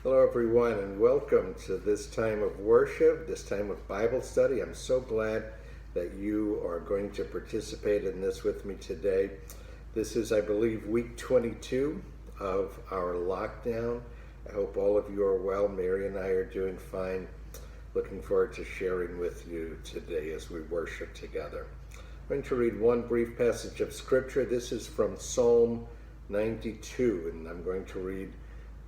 Hello, everyone, and welcome to this time of worship, this time of Bible study. I'm so glad that you are going to participate in this with me today. This is, I believe, week 22 of our lockdown. I hope all of you are well. Mary and I are doing fine. Looking forward to sharing with you today as we worship together. I'm going to read one brief passage of Scripture. This is from Psalm 92, and I'm going to read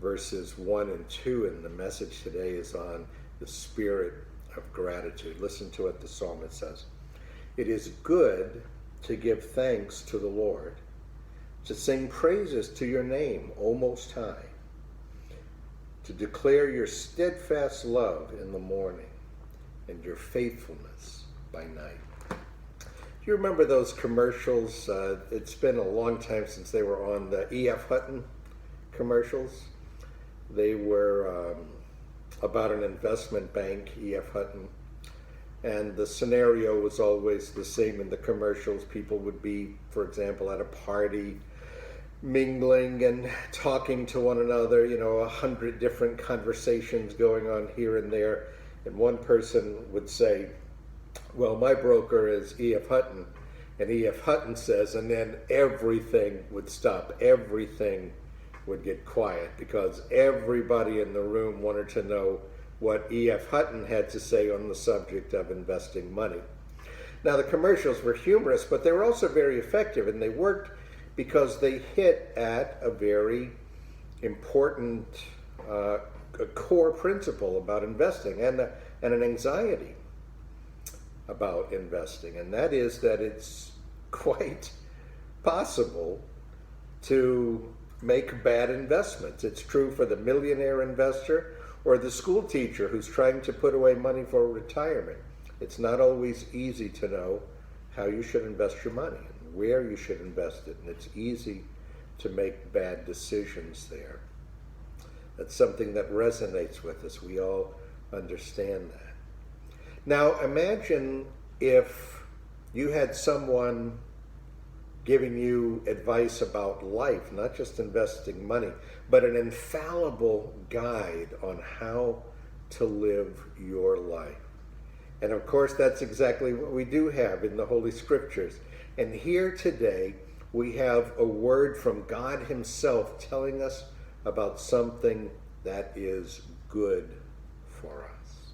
verses 1 and 2, and the message today is on the spirit of gratitude. Listen to what the psalmist says. It is good to give thanks to the Lord, to sing praises to your name, O Most High, to declare your steadfast love in the morning and your faithfulness by night. Do you remember those commercials? It's been a long time since they were on, the E.F. Hutton commercials. They were about an investment bank, E.F. Hutton, and the scenario was always the same in the commercials. People would be, for example, at a party, mingling and talking to one another, 100 different conversations going on here and there, and one person would say, well, my broker is E.F. Hutton, and E.F. Hutton says, and then everything would stop, everything would get quiet because everybody in the room wanted to know what E.F. Hutton had to say on the subject of investing money. Now, the commercials were humorous, but they were also very effective, and they worked because they hit at a very important core principle about investing and an anxiety about investing, and that is that it's quite possible to make bad investments. It's true for the millionaire investor or the school teacher who's trying to put away money for retirement. It's not always easy to know how you should invest your money and where you should invest it, and it's easy to make bad decisions there. That's something that resonates with us. We all understand that. Now, imagine if you had someone giving you advice about life, not just investing money, but an infallible guide on how to live your life. And of course, that's exactly what we do have in the Holy Scriptures. And here today, we have a word from God Himself telling us about something that is good for us.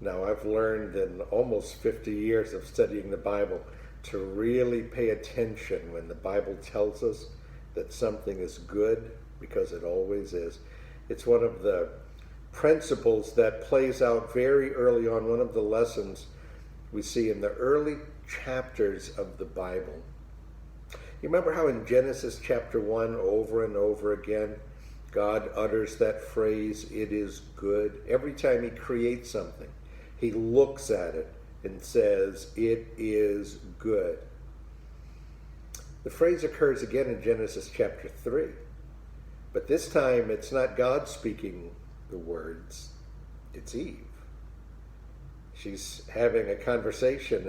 Now, I've learned in almost 50 years of studying the Bible to really pay attention when the Bible tells us that something is good, because it always is. It's one of the principles that plays out very early on, one of the lessons we see in the early chapters of the Bible. You remember how in Genesis chapter 1, over and over again, God utters that phrase, it is good. Every time He creates something, He looks at it and says, it is good. The phrase occurs again in Genesis chapter 3. But this time, it's not God speaking the words, it's Eve. She's having a conversation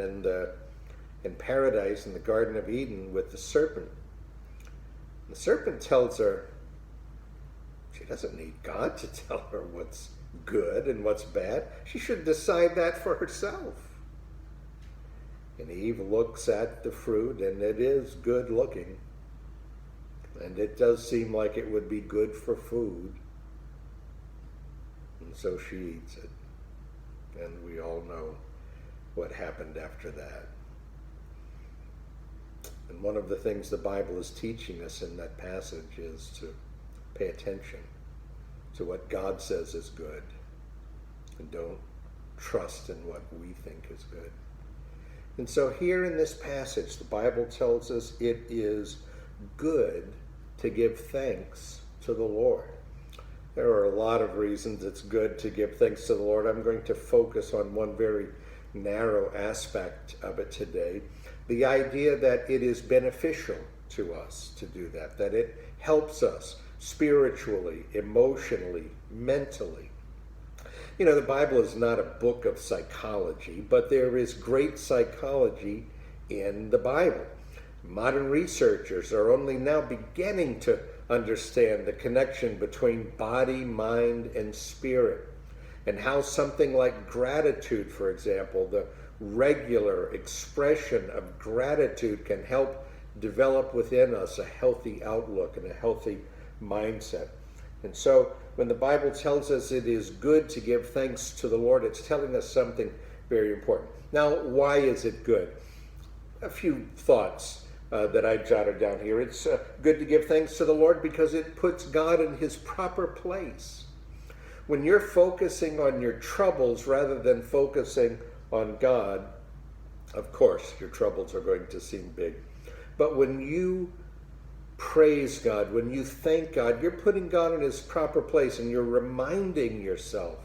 in paradise in the Garden of Eden with the serpent. The serpent tells her she doesn't need God to tell her what's good and what's bad. She should decide that for herself. And Eve looks at the fruit, and it is good looking. And it does seem like it would be good for food. And so she eats it. And we all know what happened after that. And one of the things the Bible is teaching us in that passage is to pay attention to what God says is good. And don't trust in what we think is good. And so here in this passage, the Bible tells us it is good to give thanks to the Lord. There are a lot of reasons it's good to give thanks to the Lord. I'm going to focus on one very narrow aspect of it today. The idea that it is beneficial to us to do that it helps us spiritually, emotionally, mentally. The Bible is not a book of psychology, but there is great psychology in the Bible. Modern researchers are only now beginning to understand the connection between body, mind, and spirit, and how something like gratitude, for example, the regular expression of gratitude can help develop within us a healthy outlook and a healthy mindset. And so when the Bible tells us it is good to give thanks to the Lord, it's telling us something very important. Now, why is it good? A few thoughts that I jotted down here. It's good to give thanks to the Lord because it puts God in his proper place. When you're focusing on your troubles rather than focusing on God, of course, your troubles are going to seem big. But when you praise God, when you thank God, you're putting God in his proper place, and you're reminding yourself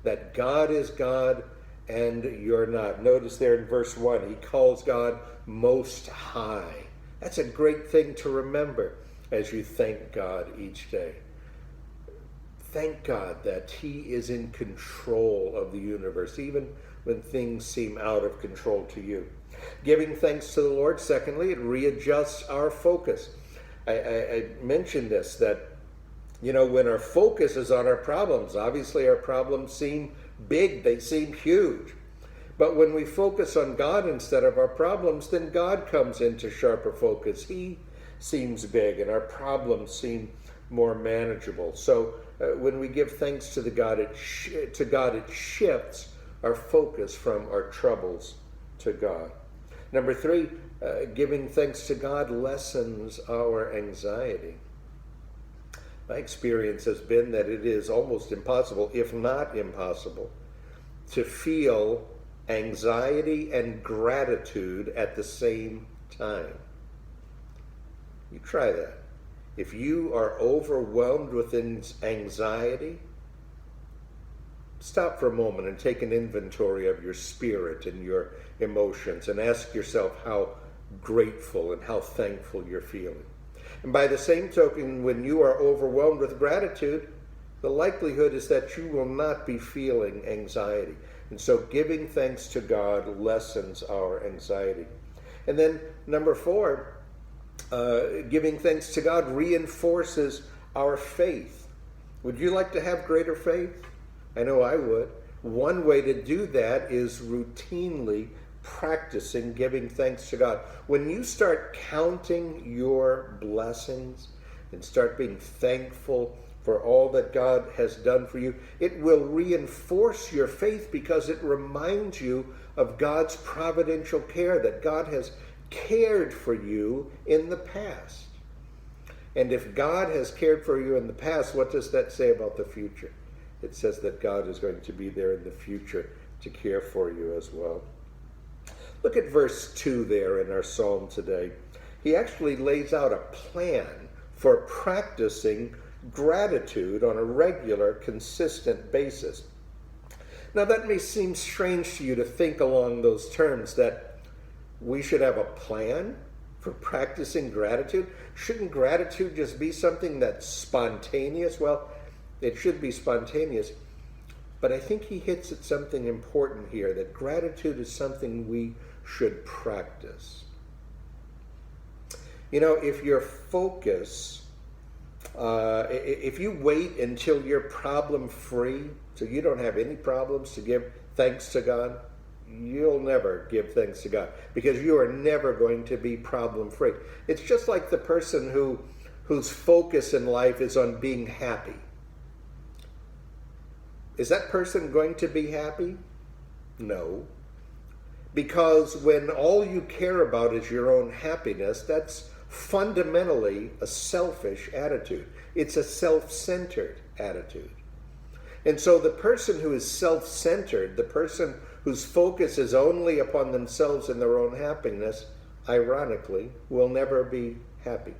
that God is God and you're not. Notice there in verse 1, he calls God Most High. That's a great thing to remember as you thank God each day. Thank God that he is in control of the universe, even when things seem out of control to you. Giving thanks to the Lord, secondly, it readjusts our focus. I mentioned this, that, when our focus is on our problems, obviously our problems seem big, they seem huge. But when we focus on God instead of our problems, then God comes into sharper focus. He seems big and our problems seem more manageable. So when we give thanks to God, it shifts our focus from our troubles to God. Number 3, giving thanks to God lessens our anxiety. My experience has been that it is almost impossible, if not impossible, to feel anxiety and gratitude at the same time. You try that. If you are overwhelmed with anxiety, stop for a moment and take an inventory of your spirit and your emotions and ask yourself how grateful and how thankful you're feeling. And by the same token, when you are overwhelmed with gratitude, the likelihood is that you will not be feeling anxiety. And so giving thanks to God lessens our anxiety. And then number 4, giving thanks to God reinforces our faith. Would you like to have greater faith? I know I would. One way to do that is routinely practicing giving thanks to God. When you start counting your blessings and start being thankful for all that God has done for you, it will reinforce your faith because it reminds you of God's providential care, that God has cared for you in the past. And if God has cared for you in the past, what does that say about the future? It says that God is going to be there in the future to care for you as well. Look at verse 2 there in our psalm today. He actually lays out a plan for practicing gratitude on a regular, consistent basis. Now, that may seem strange to you to think along those terms, that we should have a plan for practicing gratitude. Shouldn't gratitude just be something that's spontaneous? Well, it should be spontaneous, but I think he hits at something important here, that gratitude is something we should practice. If your focus, if you wait until you're problem-free, so you don't have any problems to give thanks to God, you'll never give thanks to God, because you are never going to be problem-free. It's just like the person whose focus in life is on being happy. Is that person going to be happy? No. Because when all you care about is your own happiness, that's fundamentally a selfish attitude. It's a self-centered attitude. And so the person who is self-centered, the person whose focus is only upon themselves and their own happiness, ironically, will never be happy.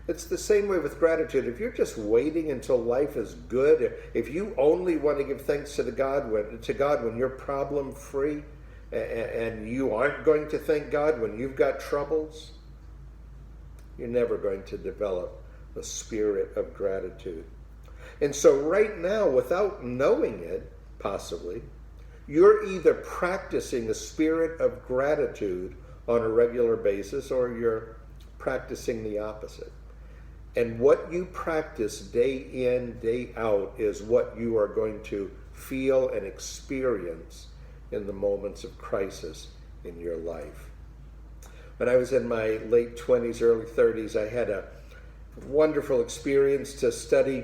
It's the same way with gratitude. If you're just waiting until life is good, if you only want to give thanks to God when you're problem-free, and you aren't going to thank God when you've got troubles, you're never going to develop a spirit of gratitude. And so right now, without knowing it, possibly, you're either practicing a spirit of gratitude on a regular basis, or you're practicing the opposite. And what you practice day in, day out is what you are going to feel and experience in the moments of crisis in your life. When I was in my late 20s, early 30s, I had a wonderful experience to study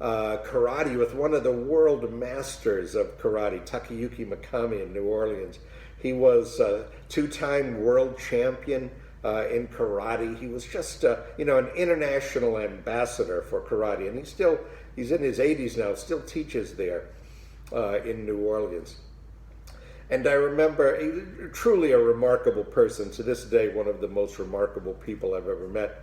karate with one of the world masters of karate, Takayuki Mikami in New Orleans. He was a two-time world champion in karate. He was just, an international ambassador for karate, and he's in his 80s now, still teaches there in New Orleans. And I remember, truly a remarkable person, to this day, one of the most remarkable people I've ever met.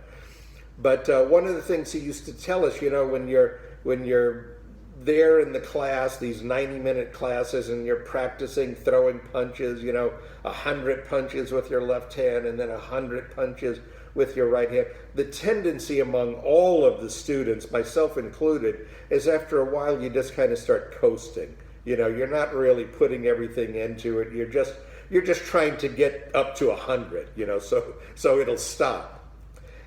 But one of the things he used to tell us, when you're there in the class, these 90-minute classes, and you're practicing throwing punches, 100 punches with your left hand and then 100 punches with your right hand. The tendency among all of the students, myself included, is after a while you just kind of start coasting. You're not really putting everything into it. You're just trying to get up to 100, so it'll stop.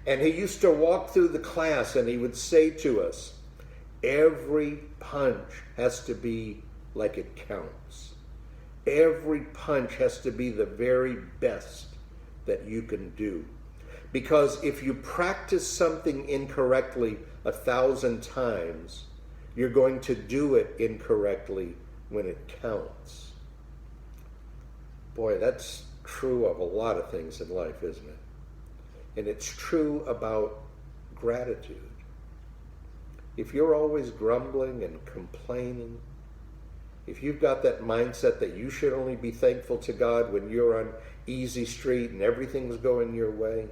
And he used to walk through the class and he would say to us, every punch has to be like it counts. Every punch has to be the very best that you can do. Because if you practice something incorrectly 1,000 times, you're going to do it incorrectly when it counts. Boy, that's true of a lot of things in life, isn't it? And it's true about gratitude. If you're always grumbling and complaining, if you've got that mindset that you should only be thankful to God when you're on easy street and everything's going your way,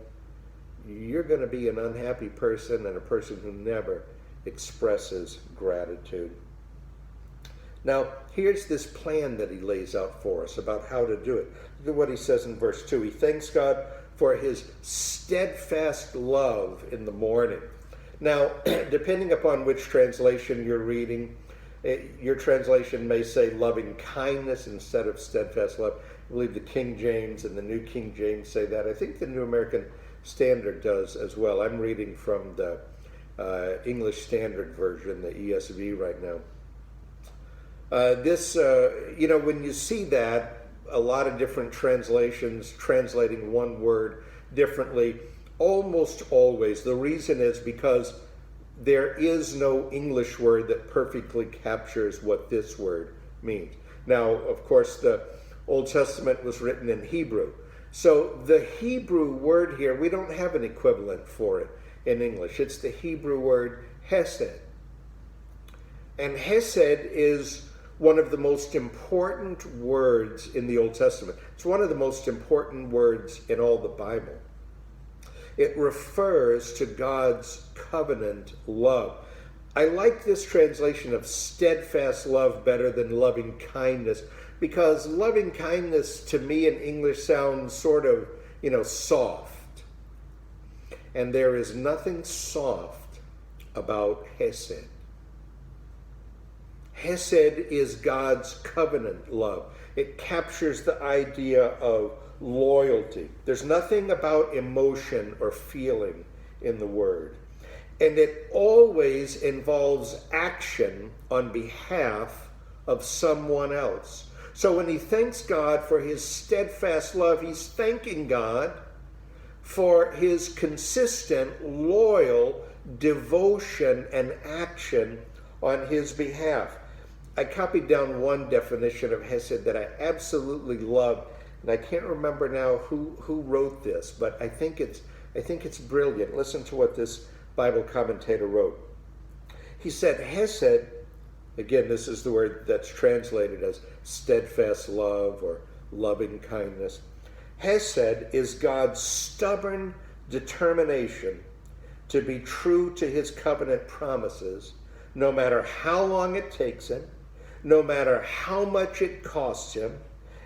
you're going to be an unhappy person and a person who never expresses gratitude. Now, here's this plan that he lays out for us about how to do it. Look at what he says in verse 2. He thanks God for his steadfast love in the morning. Now, depending upon which translation you're reading, your translation may say loving kindness instead of steadfast love. I believe the King James and the New King James say that. I think the New American Standard does as well. I'm reading from the English Standard Version, the ESV right now. When you see that, a lot of different translations translating one word differently, almost always. The reason is because there is no English word that perfectly captures what this word means. Now, of course, the Old Testament was written in Hebrew. So the Hebrew word here, we don't have an equivalent for it in English. It's the Hebrew word hesed. And hesed is one of the most important words in the Old Testament. It's one of the most important words in all the Bible. It refers to God's covenant love. I like this translation of steadfast love better than loving kindness, because loving kindness to me in English sounds sort of, soft. And there is nothing soft about hesed. Hesed is God's covenant love. It captures the idea of loyalty. There's nothing about emotion or feeling in the word. And it always involves action on behalf of someone else. So when he thanks God for his steadfast love, he's thanking God for his consistent, loyal devotion and action on his behalf. I copied down one definition of hesed that I absolutely love, and I can't remember now who wrote this, but I think it's brilliant. Listen to what this Bible commentator wrote. He said, hesed, again, this is the word that's translated as steadfast love or loving kindness. Hesed is God's stubborn determination to be true to his covenant promises, no matter how long it takes him, no matter how much it costs him,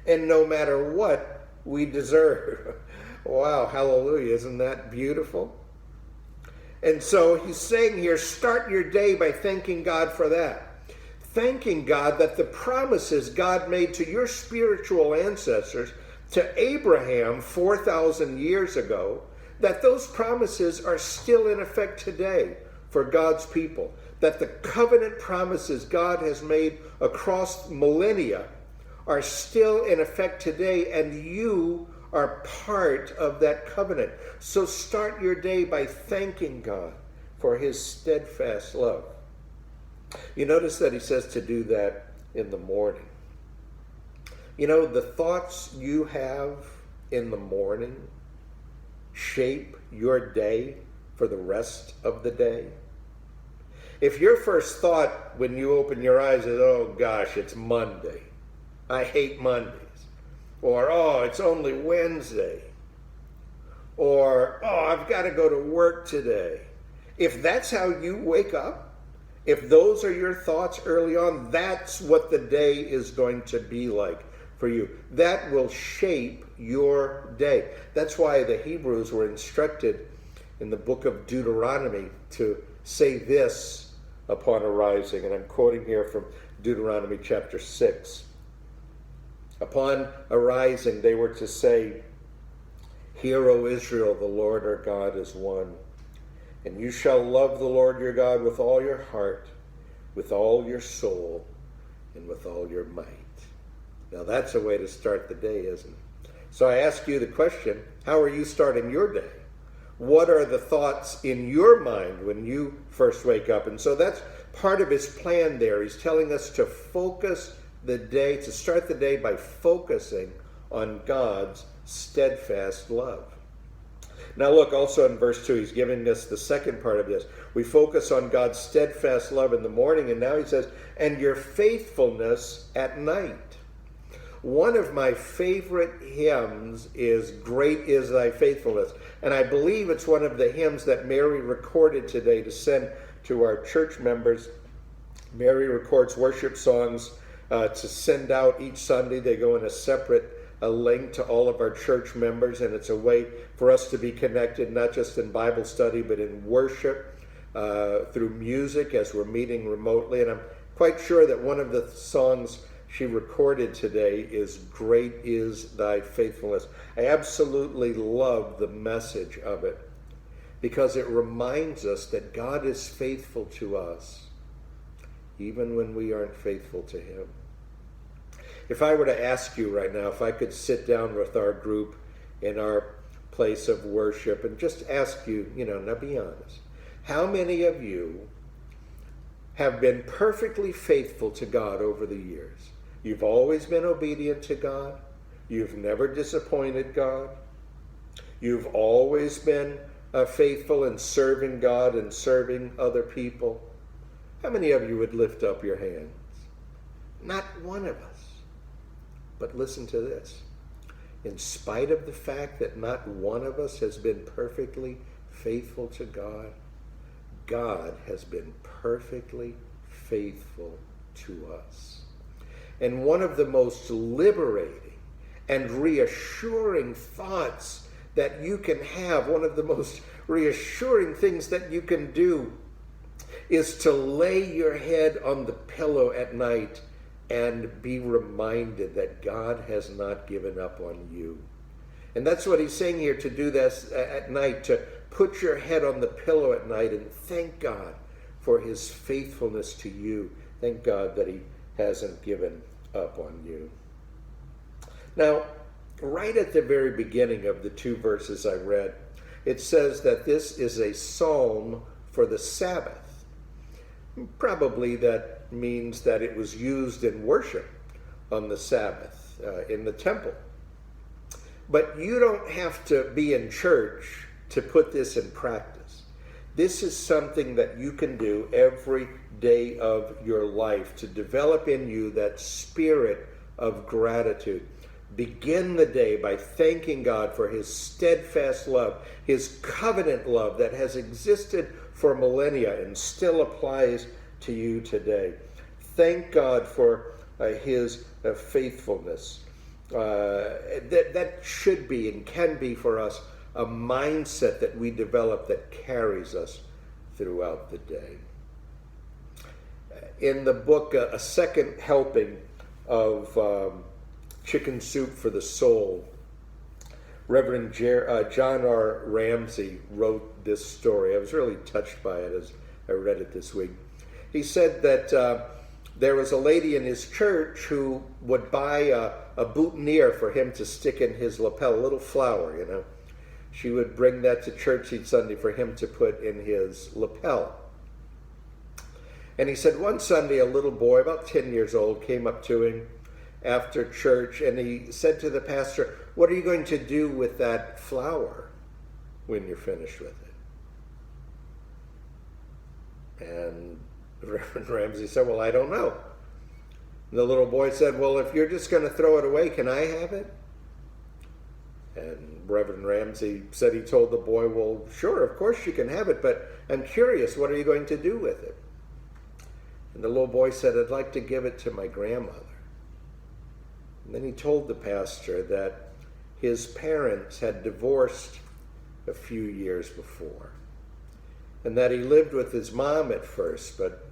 and no matter what we deserve. Wow, hallelujah, isn't that beautiful? And so he's saying here, start your day by thanking God for that. Thanking God that the promises God made to your spiritual ancestors, to Abraham 4,000 years ago, that those promises are still in effect today for God's people, that the covenant promises God has made across millennia are still in effect today, and you are part of that covenant. So start your day by thanking God for his steadfast love. You notice that he says to do that in the morning. You know, the thoughts you have in the morning shape your day for the rest of the day. If your first thought when you open your eyes is, oh gosh, it's Monday, I hate Mondays, or oh, it's only Wednesday, or oh, I've got to go to work today. If that's how you wake up, if those are your thoughts early on, that's what the day is going to be like for you. That will shape your day. That's why the Hebrews were instructed in the book of Deuteronomy to say this upon arising. And I'm quoting here from Deuteronomy chapter 6. Upon arising, they were to say, "Hear, O Israel, the Lord our God is one. And you shall love the Lord your God with all your heart, with all your soul, and with all your might." Now that's a way to start the day, isn't it? So I ask you the question, how are you starting your day? What are the thoughts in your mind when you first wake up? And so that's part of his plan there. He's telling us to focus the day, to start the day by focusing on God's steadfast love. Now look, also in verse 2, he's giving us the second part of this. We focus on God's steadfast love in the morning, and now he says, and your faithfulness at night. One of my favorite hymns is Great Is Thy Faithfulness, and I believe it's one of the hymns that Mary recorded today to send to our church members. Mary records worship songs to send out each Sunday. They go in a separate link to all of our church members, and it's a way for us to be connected, not just in Bible study, but in worship through music as we're meeting remotely. And I'm quite sure that one of the songs she recorded today is Great Is Thy Faithfulness. I absolutely love the message of it because it reminds us that God is faithful to us even when we aren't faithful to him. If I were to ask you right now, if I could sit down with our group in our place of worship and just ask you, now be honest, how many of you have been perfectly faithful to God over the years? You've always been obedient to God. You've never disappointed God. You've always been faithful in serving God and serving other people. How many of you would lift up your hands? Not one of us. But listen to this. In spite of the fact that not one of us has been perfectly faithful to God, God has been perfectly faithful to us. And one of the most liberating and reassuring thoughts that you can have, one of the most reassuring things that you can do, is to lay your head on the pillow at night and be reminded that God has not given up on you. And that's what he's saying here, to do this at night, to put your head on the pillow at night and thank God for his faithfulness to you. Thank God that he hasn't given up on you. Now, right at the very beginning of the two verses I read, it says that this is a psalm for the Sabbath. Probably that means that it was used in worship on the Sabbath in the temple. But you don't have to be in church to put this in practice. This is something that you can do every day of your life to develop in you that spirit of gratitude. Begin the day by thanking God for his steadfast love, his covenant love that has existed for millennia and still applies to you today. Thank God for his faithfulness. That should be and can be for us a mindset that we develop that carries us throughout the day. In the book, A Second Helping of Chicken Soup for the Soul, Reverend John R. Ramsey wrote this story. I was really touched by it as I read it this week. He said that there was a lady in his church who would buy a boutonniere for him to stick in his lapel, a little flower, you know. She would bring that to church each Sunday for him to put in his lapel. And he said one Sunday a little boy, about 10 years old, came up to him after church and he said to the pastor, "What are you going to do with that flower when you're finished with it?" And Reverend Ramsey said, "Well, I don't know." And the little boy said, "Well, if you're just going to throw it away, can I have it?" And Reverend Ramsey said he told the boy, "Well, sure, of course you can have it, but I'm curious, what are you going to do with it?" And the little boy said, "I'd like to give it to my grandmother." And then he told the pastor that his parents had divorced a few years before, and that he lived with his mom at first, but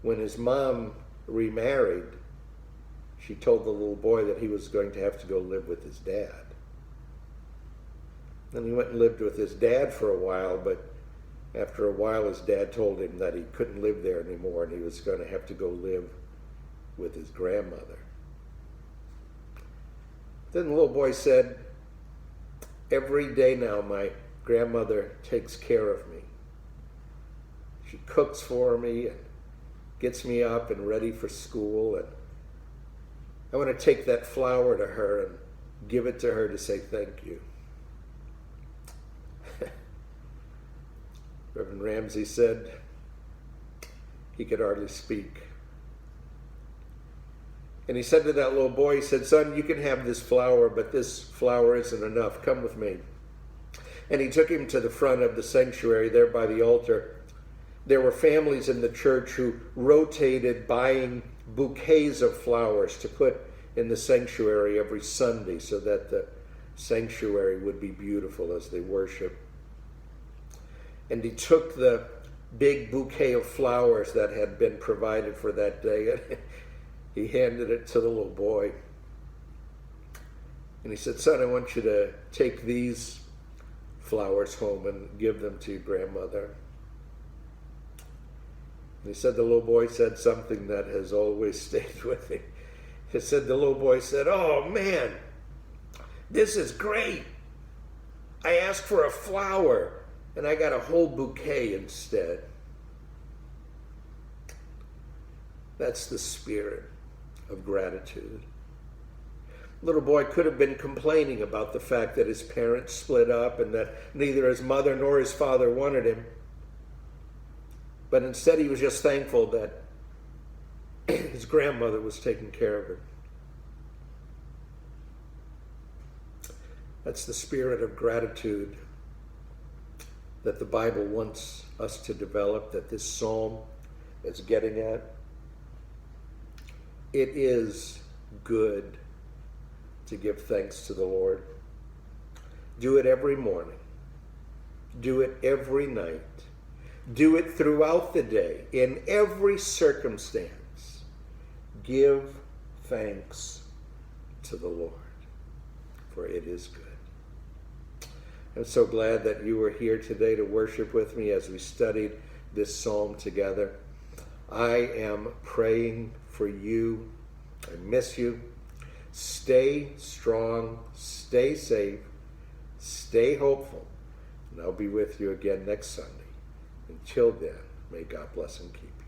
when his mom remarried, she told the little boy that he was going to have to go live with his dad. Then he went and lived with his dad for a while, but after a while his dad told him that he couldn't live there anymore and he was going to have to go live with his grandmother. Then the little boy said, "Every day now my grandmother takes care of me. She cooks for me and gets me up and ready for school, and I want to take that flower to her and give it to her to say thank you." Reverend Ramsey said he could hardly speak. And he said to that little boy, he said, "Son, you can have this flower, but this flower isn't enough. Come with me." And he took him to the front of the sanctuary there by the altar. There were families in the church who rotated buying bouquets of flowers to put in the sanctuary every Sunday so that the sanctuary would be beautiful as they worship. And he took the big bouquet of flowers that had been provided for that day and he handed it to the little boy. And he said, "Son, I want you to take these flowers home and give them to your grandmother." And he said the little boy said something that has always stayed with me. He said, the little boy said, "Oh man, this is great. I asked for a flower and I got a whole bouquet instead." That's the spirit of gratitude. Little boy could have been complaining about the fact that his parents split up and that neither his mother nor his father wanted him. But instead he was just thankful that his grandmother was taking care of him. That's the spirit of gratitude that the Bible wants us to develop, that this psalm is getting at. It is good to give thanks to the Lord. Do it every morning. Do it every night. Do it throughout the day, in every circumstance. Give thanks to the Lord, for it is good. I'm so glad that you were here today to worship with me as we studied this psalm together. I am praying for you. I miss you. Stay strong, stay safe, stay hopeful, and I'll be with you again next Sunday. Until then, may God bless and keep you.